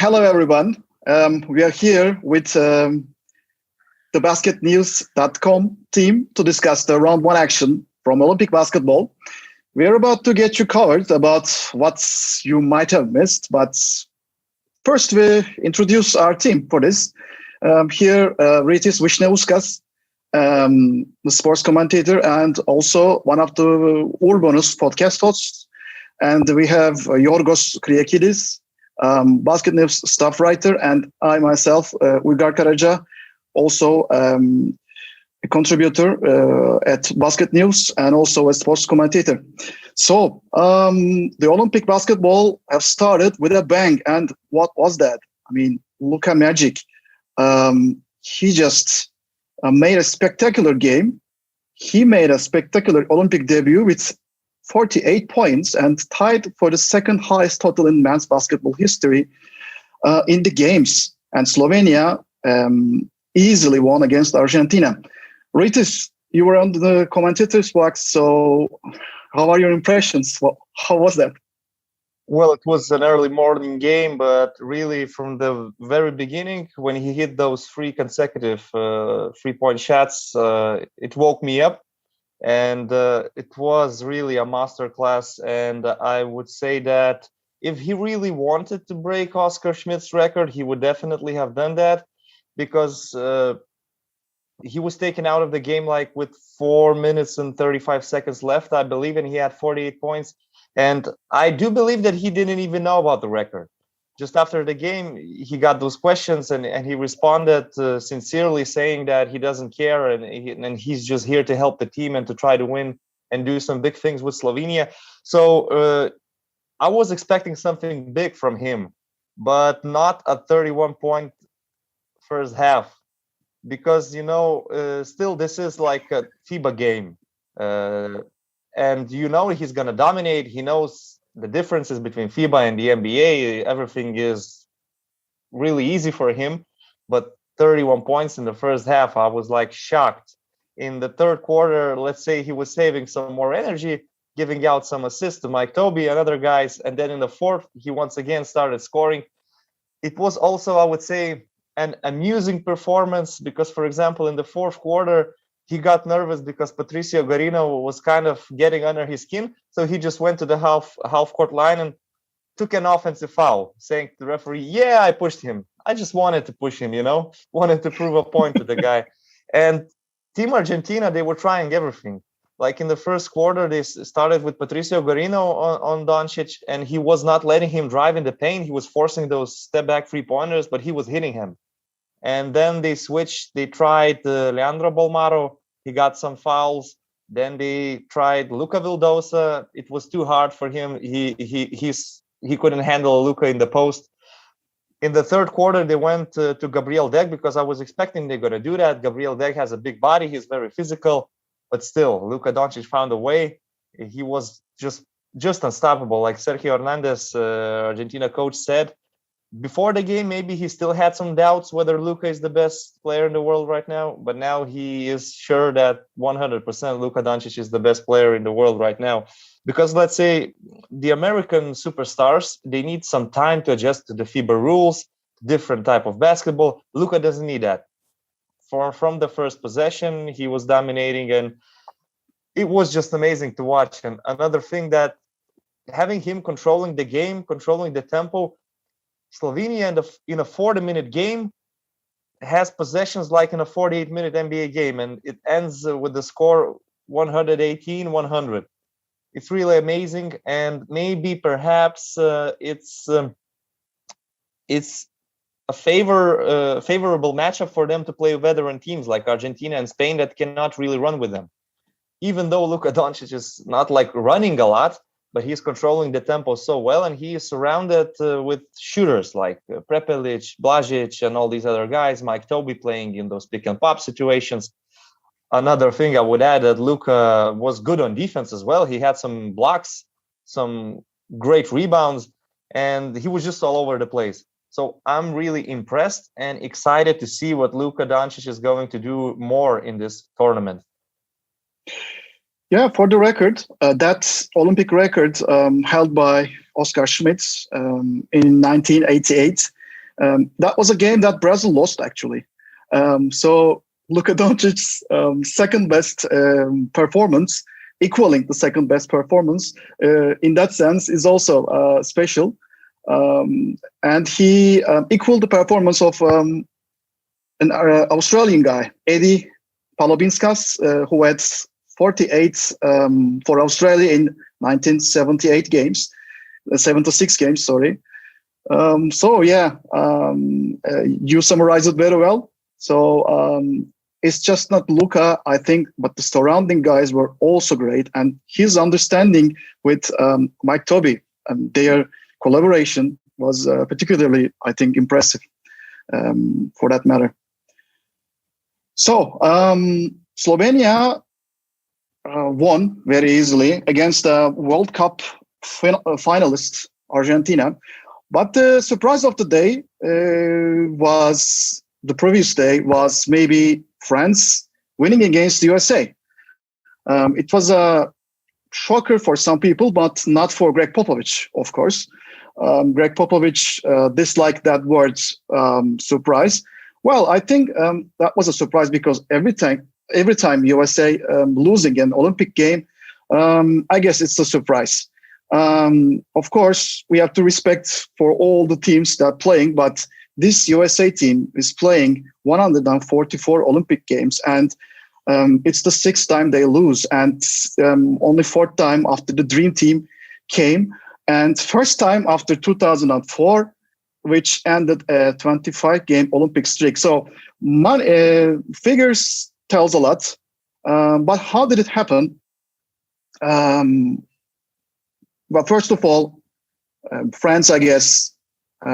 Hello, everyone. We are here with the BasketNews.com team to discuss the round one action from Olympic basketball. We are about to get you covered about what you might have missed, but first we introduce our team for this. Here, Rytis Vishneuskas, the sports commentator and also one of the Urbonus podcast hosts. And we have Yorgos Kriakidis, Basket News staff writer, and I myself, Uygar Karaca, also a contributor at Basket News and also a sports commentator. So the Olympic basketball have started with a bang. And what was that? I mean, Luka Magic. He just made a spectacular game. He made a spectacular Olympic debut with 48 points and tied for the second highest total in men's basketball history in the games. And Slovenia easily won against Argentina. Rytis, you were on the commentator's box, so how are your impressions? How was that? Well, it was an early morning game, but really from the very beginning, when he hit those three consecutive three-point shots, it woke me up. And it was really a masterclass. And I would say that if he really wanted to break Oscar Schmidt's record, he would definitely have done that, because he was taken out of the game like with 4 minutes and 35 seconds left, I believe, and he had 48 points. And I do believe that he didn't even know about the record. Just after the game, he got those questions and he responded sincerely, saying that he doesn't care and he's just here to help the team and to try to win and do some big things with Slovenia. So I was expecting something big from him, but not a 31-point first half, because, you know, still this is like a FIBA game. And, you know, he's going to dominate. He knows the differences between FIBA and the NBA. Everything is really easy for him. But 31 points in the first half, I was like shocked. In the third quarter, let's say he was saving some more energy, giving out some assists to Mike Tobey and other guys. And then in the fourth, he once again started scoring. It was also, I would say, an amusing performance because, for example, in the fourth quarter, he got nervous because Patricio Garino was kind of getting under his skin. So he just went to the half court line and took an offensive foul, saying to the referee, yeah, I pushed him. I just wanted to push him, you know, wanted to prove a point to the guy. And Team Argentina, they were trying everything. Like in the first quarter, they started with Patricio Garino on Doncic, and he was not letting him drive in the paint. He was forcing those step back 3-pointers, but he was hitting him. And then they switched. They tried Leandro Bolmaro. He got some fouls. Then they tried Luka Vildosa. It was too hard for him. He couldn't handle Luka in the post. In the third quarter, they went to Gabriel Deck because I was expecting they're going to do that. Gabriel Deck has a big body. He's very physical. But still, Luka Doncic found a way. He was just unstoppable. Like Sergio Hernandez, Argentina coach, said, before the game, maybe he still had some doubts whether Luka is the best player in the world right now. But now he is sure that 100% Luka Doncic is the best player in the world right now. Because let's say the American superstars, they need some time to adjust to the FIBA rules, different type of basketball. Luka doesn't need that. From the first possession, he was dominating, and it was just amazing to watch. And another thing, that having him controlling the game, controlling the tempo, Slovenia in a 40-minute game has possessions like in a 48-minute NBA game, and it ends with the score 118-100. It's really amazing, and maybe perhaps it's a favorable matchup for them to play veteran teams like Argentina and Spain that cannot really run with them. Even though Luka Doncic is not like running a lot, but he's controlling the tempo so well, and he is surrounded with shooters like Prepelic, Blažić, and all these other guys. Mike Tobey playing in those pick and pop situations. Another thing I would add, that Luka was good on defense as well. He had some blocks, some great rebounds, and he was just all over the place. So I'm really impressed and excited to see what Luka Doncic is going to do more in this tournament. Yeah, for the record, that Olympic record held by Oscar Schmidt in 1988. That was a game that Brazil lost, actually. So Luka Doncic's second best performance, equaling the second best performance in that sense, is also special. And he equaled the performance of an Australian guy, Eddie Palobinskas, who had 48 for Australia in 1978 games, 76 games, sorry. You summarized it very well. So it's just not Luka, I think, but the surrounding guys were also great. And his understanding with Mike Tobey and their collaboration was particularly, I think, impressive for that matter. So Slovenia won very easily against the World Cup finalist Argentina. But the surprise of the day was the previous day was maybe France winning against USA. It was a shocker for some people, but not for Greg Popovich, of course. Greg Popovich disliked that word surprise. Well, I think that was a surprise because every time USA losing an Olympic game, I guess it's a surprise. Of course, we have to respect for all the teams that are playing, but this USA team is playing 144 Olympic games, and it's the sixth time they lose, and only fourth time after the Dream Team came, and first time after 2004, which ended a 25-game Olympic streak. So figures tells a lot, but how did it happen? But first of all, France, I guess,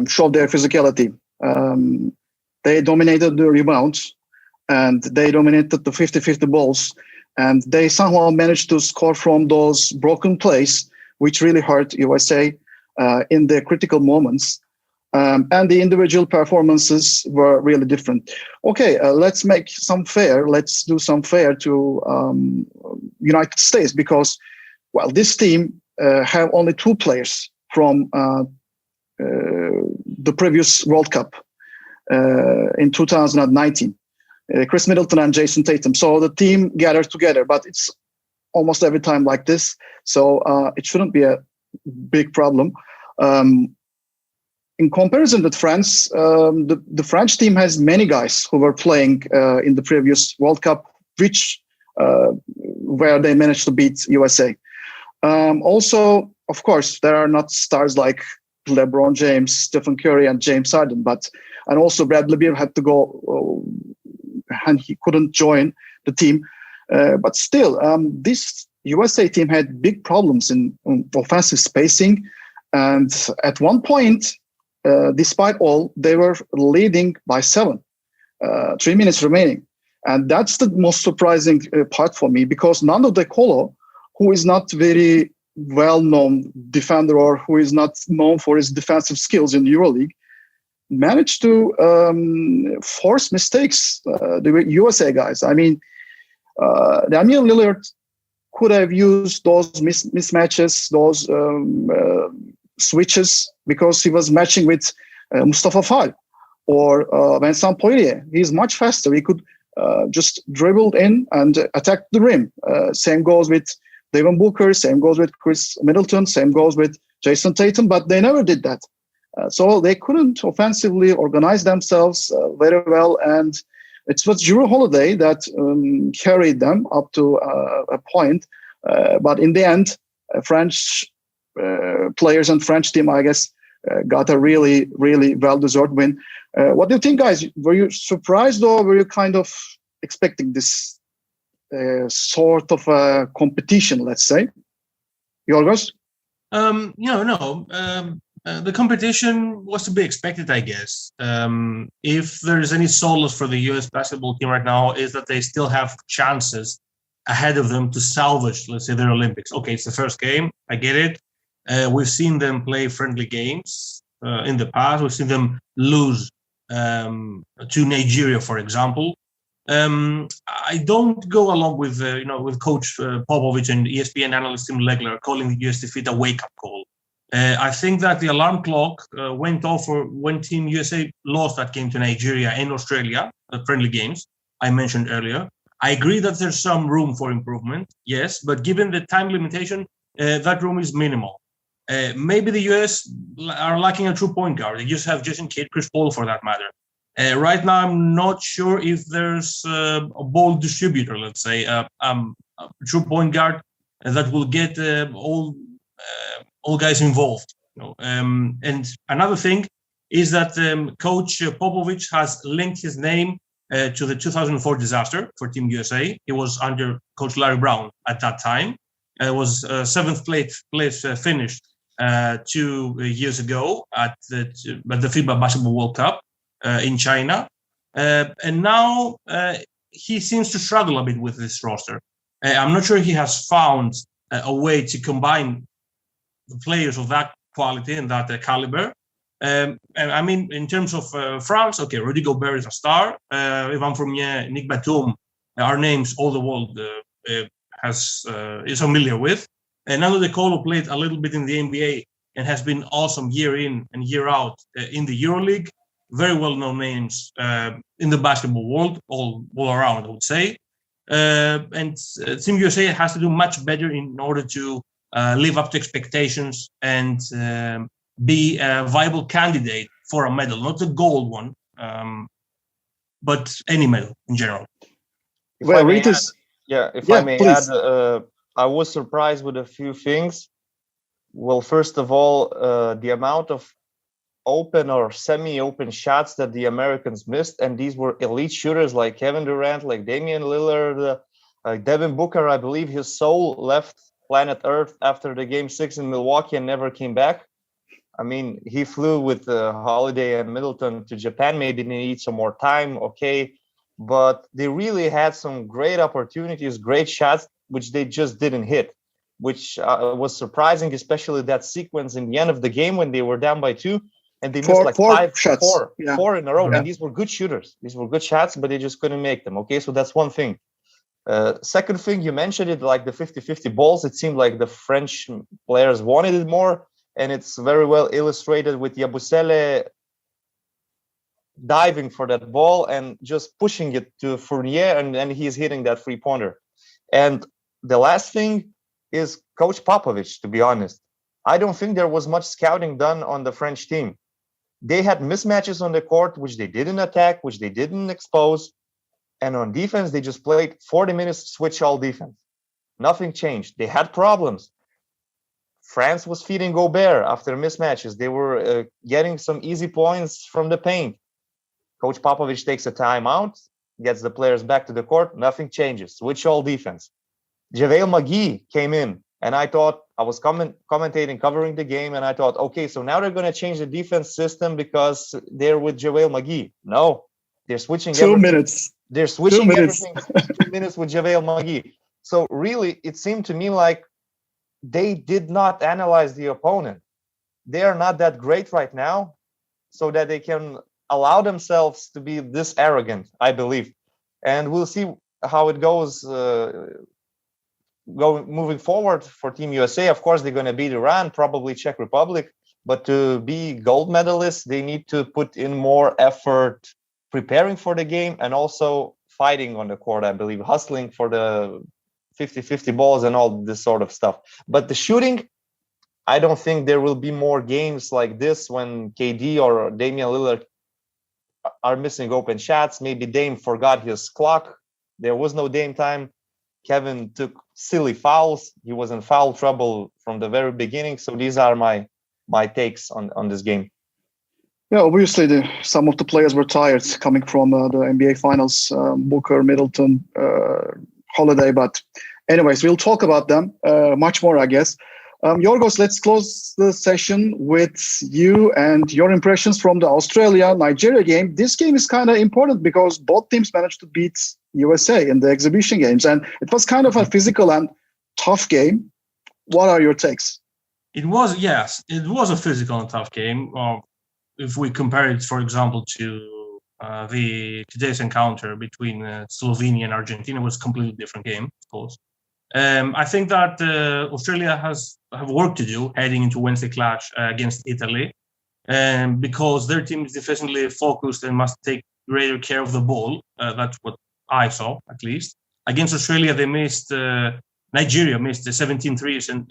showed their physicality. They dominated the rebounds, and they dominated the 50-50 balls, and they somehow managed to score from those broken plays, which really hurt USA in the critical moments. And the individual performances were really different. Okay, let's make some fair. Let's do some fair to United States because, well, this team have only two players from the previous World Cup in 2019, Chris Middleton and Jason Tatum. So the team gathered together, but it's almost every time like this. So it shouldn't be a big problem. In comparison with France, the French team has many guys who were playing in the previous World Cup, where they managed to beat USA. Also, of course, there are not stars like LeBron James, Stephen Curry, and James Harden, and also Bradley Beal had to go, and he couldn't join the team. But still, this USA team had big problems in offensive spacing, and at one point, despite all, they were leading by 7, 3 minutes remaining. And that's the most surprising part for me because Nando De Colo, who is not very well-known defender or who is not known for his defensive skills in EuroLeague, managed to force mistakes, the USA guys. I mean, Damian Lillard could have used those mismatches, those switches, because he was matching with Mustafa Fall or Vincent Poirier. He's much faster. He could just dribble in and attack the rim. Same goes with Devin Booker, same goes with Chris Middleton, same goes with Jason Tatum, but they never did that. So they couldn't offensively organize themselves very well, and it was Jrue Holiday that carried them up to a point. But in the end, French players and French team, I guess, got a really, really well-deserved win. What do you think, guys? Were you surprised or were you kind of expecting this sort of a competition, let's say? Yorgos? No. The competition was to be expected, I guess. If there is any solace for the U.S. basketball team right now, is that they still have chances ahead of them to salvage, let's say, their Olympics. Okay, it's the first game. I get it. We've seen them play friendly games in the past. We've seen them lose to Nigeria, for example. I don't go along with with Coach Popovich and ESPN analyst Tim Legler calling the US defeat a wake-up call. I think that the alarm clock went off when Team USA lost that game to Nigeria and Australia, the friendly games I mentioned earlier. I agree that there's some room for improvement, yes, but given the time limitation, that room is minimal. Maybe the US are lacking a true point guard. They just have Jason Kidd, Chris Paul for that matter. Right now, I'm not sure if there's a ball distributor, let's say, a true point guard that will get all guys involved. And another thing is that Coach Popovich has linked his name to the 2004 disaster for Team USA. He was under Coach Larry Brown at that time. It was seventh place finish 2 years ago at the FIBA Basketball World Cup in China. And now he seems to struggle a bit with this roster. I'm not sure he has found a way to combine the players of that quality and that caliber. And I mean, in terms of France, okay, Rudy Gobert is a star. Ivan Fournier, Nick Batum are names all the world is familiar with. And Nando De Colo played a little bit in the NBA and has been awesome year in and year out in the EuroLeague. Very well-known names in the basketball world, all around, I would say. And Team USA has to do much better in order to live up to expectations and be a viable candidate for a medal, not a gold one, but any medal in general. If I may add, I was surprised with a few things. Well, first of all, the amount of open or semi-open shots that the Americans missed, and these were elite shooters like Kevin Durant, like Damian Lillard, Devin Booker. I believe his soul left planet Earth after the Game 6 in Milwaukee and never came back. I mean, he flew with Holiday and Middleton to Japan. Maybe they need some more time, okay. But they really had some great opportunities, great shots, which they just didn't hit, which was surprising, especially that sequence in the end of the game when they were down by 2. And they missed like four in a row. Yeah. And these were good shooters. These were good shots, but they just couldn't make them. Okay, so that's one thing. Second thing, you mentioned it, like the 50-50 balls. It seemed like the French players wanted it more. And it's very well illustrated with Yabusele diving for that ball and just pushing it to Fournier, and then he's hitting that three-pointer. And the last thing is Coach Popovich, to be honest. I don't think there was much scouting done on the French team. They had mismatches on the court, which they didn't attack, which they didn't expose. And on defense, they just played 40 minutes switch all defense. Nothing changed. They had problems. France was feeding Gobert after mismatches. They were getting some easy points from the paint. Coach Popovich takes a timeout, gets the players back to the court. Nothing changes. Switch all defense. JaVale McGee came in, and I thought, I was commentating, covering the game, and I thought, okay, so now they're going to change the defense system because they're with JaVale McGee. No, they're switching 2 minutes. They're switching everything 2 minutes with JaVale McGee. So really, it seemed to me like they did not analyze the opponent. They are not that great right now, so that they can allow themselves to be this arrogant, I believe. And we'll see how it goes moving forward for Team USA. Of course, they're going to beat Iran, probably Czech Republic. But to be gold medalists, they need to put in more effort preparing for the game and also fighting on the court, I believe, hustling for the 50-50 balls and all this sort of stuff. But the shooting, I don't think there will be more games like this when KD or Damian Lillard are missing open shots. Maybe Dame forgot his clock. There was no Dame time. Kevin took silly fouls. He was in foul trouble from the very beginning. So these are my takes on this game. Yeah, obviously some of the players were tired coming from the NBA Finals, Booker, Middleton, Holiday. But anyways, we'll talk about them much more, I guess. Yorgos, let's close the session with you and your impressions from the Australia-Nigeria game. This game is kind of important because both teams managed to beat USA in the exhibition games, and it was kind of a physical and tough game. What are your takes? It was a physical and tough game. If we compare it, for example, to today's encounter between Slovenia and Argentina, was a completely different game, of course. I think that Australia has have work to do heading into Wednesday clash against Italy, because their team is defensively focused and must take greater care of the ball. That's what I saw, at least. Against Australia, Nigeria missed 17 threes and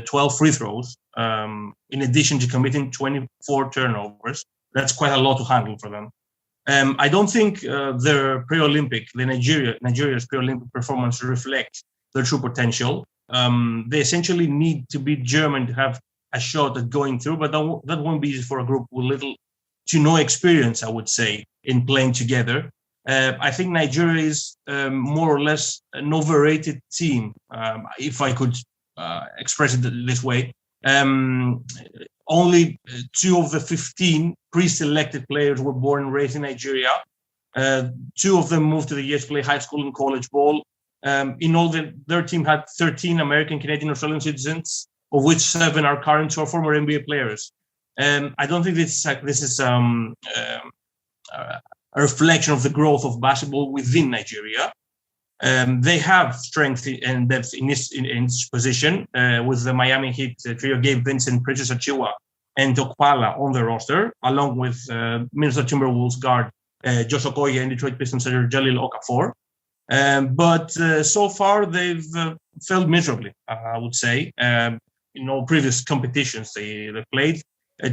12 free throws, in addition to committing 24 turnovers. That's quite a lot to handle for them. I don't think Nigeria's pre-Olympic performance reflects their true potential. They essentially need to beat Germany to have a shot at going through, but that won't be easy for a group with little to no experience, I would say, in playing together. I think Nigeria is more or less an overrated team, if I could express it this way. Only 2 of the 15 pre-selected players were born and raised in Nigeria. 2 of them moved to the US to play high school and college ball. In all, their team had 13 American, Canadian, Australian citizens, of which 7 are current or former NBA players. I don't think this is a reflection of the growth of basketball within Nigeria. They have strength and depth in this position, with the Miami Heat trio Gabe Vincent, Precious Achiuwa, and Okwala on the roster, along with Minnesota Timberwolves guard Josh Okoye and Detroit Pistons center Jalil Okafor. But so far they've failed miserably, I would say. In all previous competitions they played,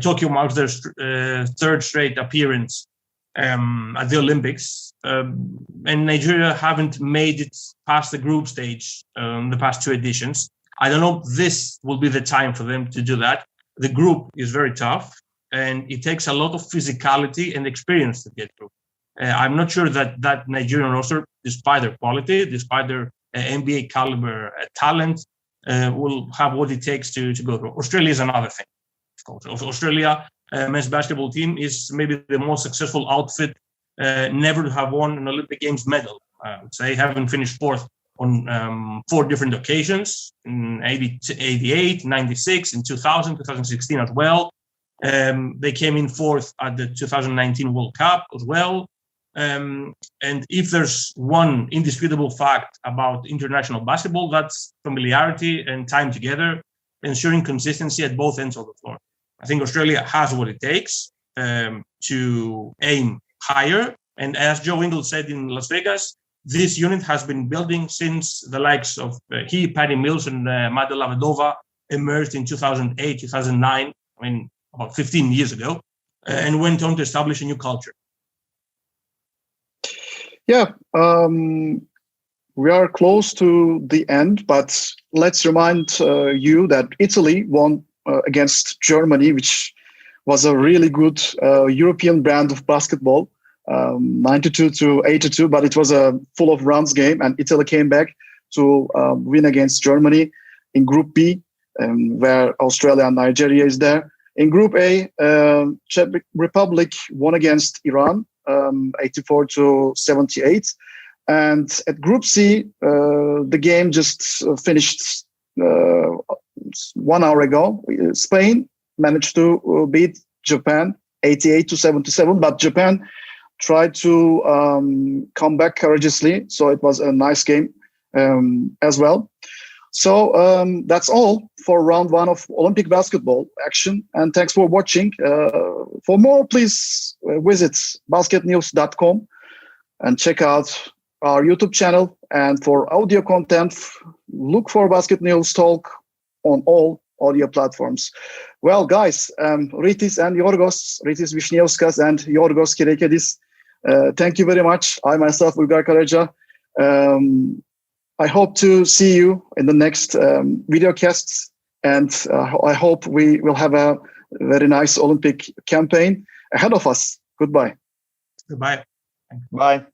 Tokyo marks their 3rd straight appearance at the Olympics, and Nigeria haven't made it past the group stage the past 2 editions. I don't know if this will be the time for them to do that. The group is very tough, and it takes a lot of physicality and experience to get through. I'm not sure that Nigerian roster, despite their quality, despite their NBA caliber talent, will have what it takes to go through. Australia is another thing. Of course, Australia men's basketball team is maybe the most successful outfit never to have won an Olympic Games medal. I would say, having finished 4th on 4 different occasions, in 88, 96, in 2000, 2016 as well. They came in 4th at the 2019 World Cup as well. And if there's one indisputable fact about international basketball, that's familiarity and time together, ensuring consistency at both ends of the floor. I think Australia has what it takes to aim higher. And as Joe Ingles said in Las Vegas, this unit has been building since the likes of Patty Mills and Mada Lavadova emerged in 2008, 2009, I mean, about 15 years ago, and went on to establish a new culture. Yeah, we are close to the end, but let's remind you that Italy won against Germany, which was a really good European brand of basketball, 92-82, but it was a full of runs game, and Italy came back to win against Germany in Group B, where Australia and Nigeria is there. In Group A, Czech Republic won against Iran, 84-78. And at Group C, the game just finished 1 hour ago. Spain managed to beat Japan 88-77, but Japan tried to come back courageously. So it was a nice game as well. So that's all for round 1 of Olympic basketball action. And thanks for watching. For more, please visit BasketNews.com and check out our YouTube channel. And for audio content, look for Basket News Talk on all audio platforms. Well, guys, Rytis and Yorgos, Rytis Vishniauskas and Yorgos Kirekedis, thank you very much. I myself, Uygar Karaca. I hope to see you in the next video casts, and I hope we will have a very nice Olympic campaign ahead of us. Goodbye. Goodbye. Bye.